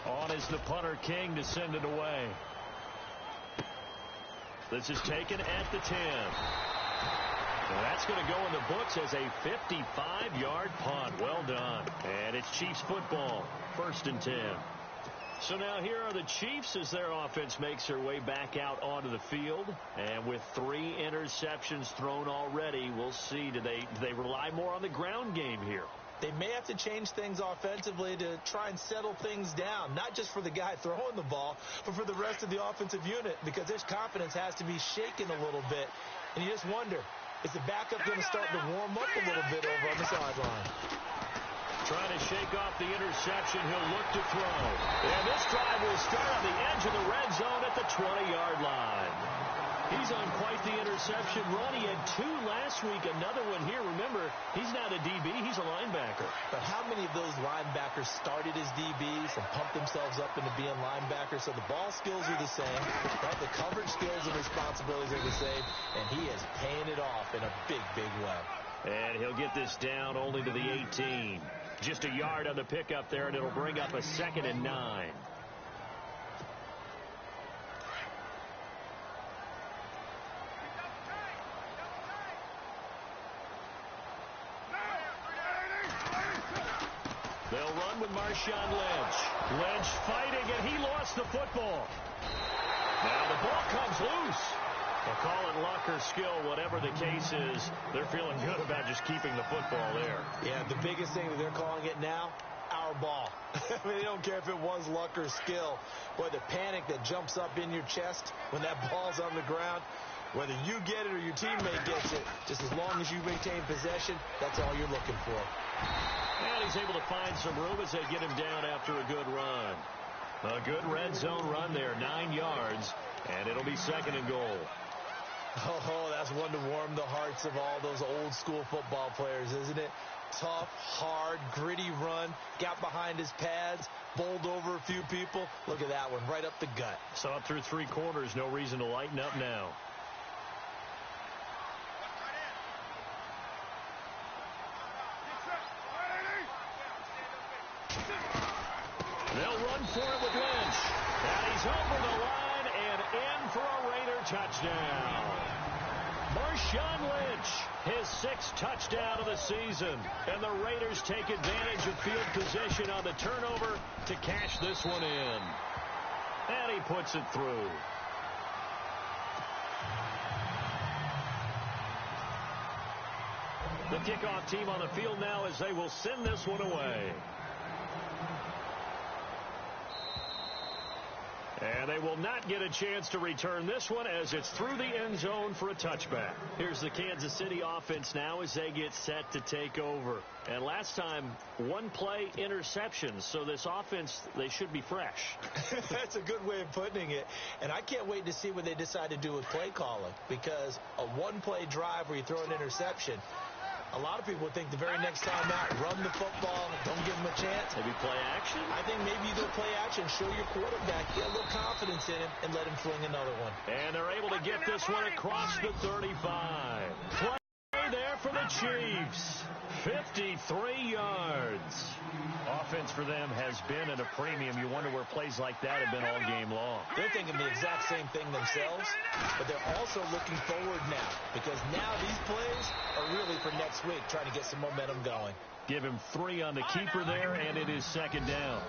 S2: On is the punter, King, to send it away. This is taken at the 10. And that's going to go in the books as a 55-yard punt. Well done. And it's Chiefs football, 1st and 10. So now here are the Chiefs as their offense makes their way back out onto the field. And with 3 interceptions thrown already, we'll see, do they rely more on the ground game here?
S3: They may have to change things offensively to try and settle things down, not just for the guy throwing the ball, but for the rest of the offensive unit, because their confidence has to be shaken a little bit. And you just wonder, is the backup going to start to warm up a little bit over on the sideline?
S2: Trying to shake off the interception. He'll look to throw. And this drive will start on the edge of the red zone at the 20-yard line. He's on quite the interception run. He had 2 last week, another one here. Remember, he's not a DB, he's a linebacker.
S3: But how many of those linebackers started as DBs and pumped themselves up into being linebackers? So the ball skills are the same, right? The coverage skills and responsibilities are the same, and he is paying it off in a big, big way.
S2: And he'll get this down only to the 18. Just a yard on the pickup there, and it'll bring up a 2nd and 9. They'll run with Marshawn Lynch. Lynch fighting, and he lost the football. Now the ball comes loose. They'll call it luck or skill, whatever the case is. They're feeling good about just keeping the football there.
S3: Yeah, the biggest thing that they're calling it now, our ball. I mean, they don't care if it was luck or skill. Boy, the panic that jumps up in your chest when that ball's on the ground, whether you get it or your teammate gets it, just as long as you retain possession, that's all you're looking for.
S2: And he's able to find some room as they get him down after a good run. A good red zone run there, 9 yards, and it'll be 2nd and goal.
S3: Oh, that's one to warm the hearts of all those old school football players, isn't it? Tough, hard, gritty run, got behind his pads, bowled over a few people. Look at that one, right up the gut.
S2: Saw it through 3 quarters, no reason to lighten up now. They'll run for it with Lynch. And he's over the line and in for a Raider touchdown. Marshawn Lynch, his 6th touchdown of the season. And the Raiders take advantage of field position on the turnover to cash this one in. And he puts it through. The kickoff team on the field now as they will send this one away. And they will not get a chance to return this one as it's through the end zone for a touchback. Here's the Kansas City offense now as they get set to take over. And last time, 1 play interceptions. So this offense, they should be fresh.
S3: That's a good way of putting it. And I can't wait to see what they decide to do with play calling. Because a 1-play drive where you throw an interception, a lot of people think the very next time out, run the football, don't give them a chance.
S2: Maybe play action?
S3: I think maybe you go play action, show your quarterback, get a little confidence in him, and let him fling another one.
S2: And they're able to get this one across the 35. Play there for the Chiefs. 53 yards. Offense for them has been at a premium. You wonder where plays like that have been all game long.
S3: They're thinking the exact same thing themselves, but they're also looking forward now because now these plays are really for next week, trying to get some momentum going.
S2: Give him 3 on the keeper there, and it is 2nd down.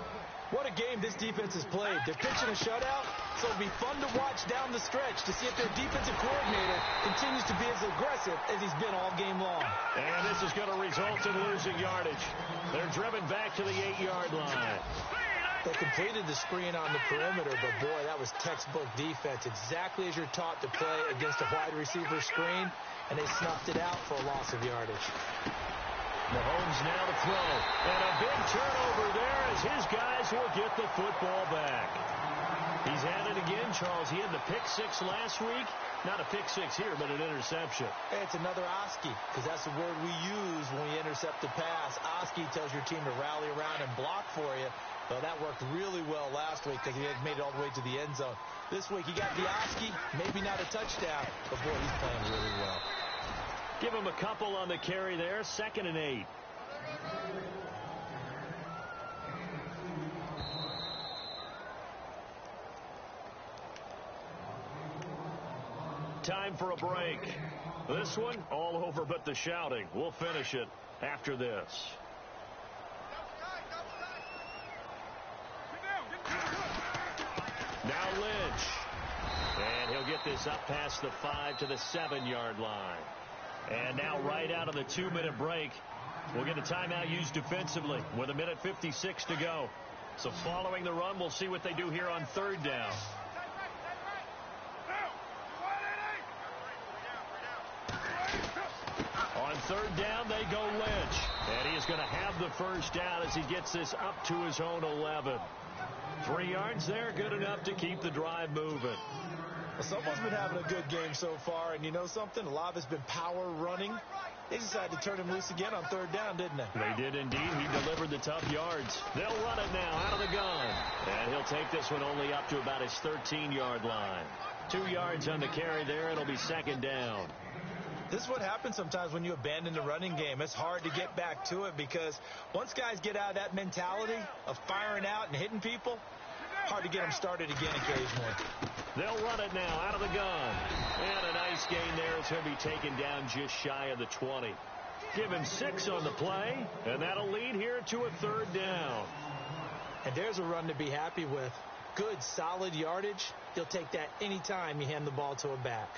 S3: What a game this defense has played. They're pitching a shutout, so it'll be fun to watch down the stretch to see if their defensive coordinator continues to be as aggressive as he's been all game long.
S2: And this is going to result in losing yardage. They're driven back to the 8-yard line.
S3: They completed the screen on the perimeter, but boy, that was textbook defense. Exactly as you're taught to play against a wide receiver screen, and they snuffed it out for a loss of yardage.
S2: Mahomes now to throw. And a big turnover there as his guys will get the football back. He's had it again, Charles. He had the pick six last week. Not a pick six here, but an interception.
S3: Hey, it's another Oski, because that's the word we use when we intercept the pass. Oski tells your team to rally around and block for you. Well, that worked really well last week because he had made it all the way to the end zone. This week he got the Oski, maybe not a touchdown, but boy, he's playing really well.
S2: Give him a couple on the carry there. 2nd and 8. Time for a break. This one all over but the shouting. We'll finish it after this. Now Lynch. And he'll get this up past the 5 to the 7-yard line. And now right out of the 2-minute break, we'll get a timeout used defensively with 1:56 to go. So following the run, we'll see what they do here on 3rd down. On 3rd down, they go Lynch. And he is going to have the first down as he gets this up to his own 11. 3 yards there, good enough to keep the drive moving.
S3: Well, someone's been having a good game so far, and you know something? A lot of it's been power running. They decided to turn him loose again on 3rd down, didn't they?
S2: They did indeed. He delivered the tough yards. They'll run it now out of the gun. And he'll take this one only up to about his 13-yard line. 2 yards on the carry there. It'll be 2nd down.
S3: This is what happens sometimes when you abandon the running game. It's hard to get back to it because once guys get out of that mentality of firing out and hitting people, hard to get them started again occasionally.
S2: They'll run it now out of the gun. And a nice gain there. It's going to be taken down just shy of the 20. Give him 6 on the play, and that'll lead here to a 3rd down.
S3: And there's a run to be happy with. Good, solid yardage. You'll take that anytime you hand the ball to a back.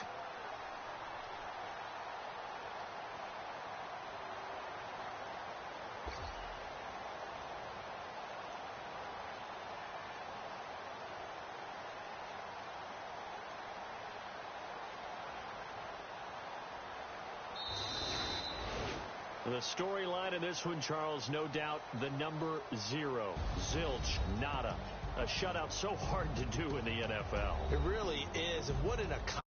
S2: The storyline of this one, Charles, no doubt the number 0. Zilch, nada. A shutout so hard to do in the NFL.
S3: It really is. And what an accomplishment.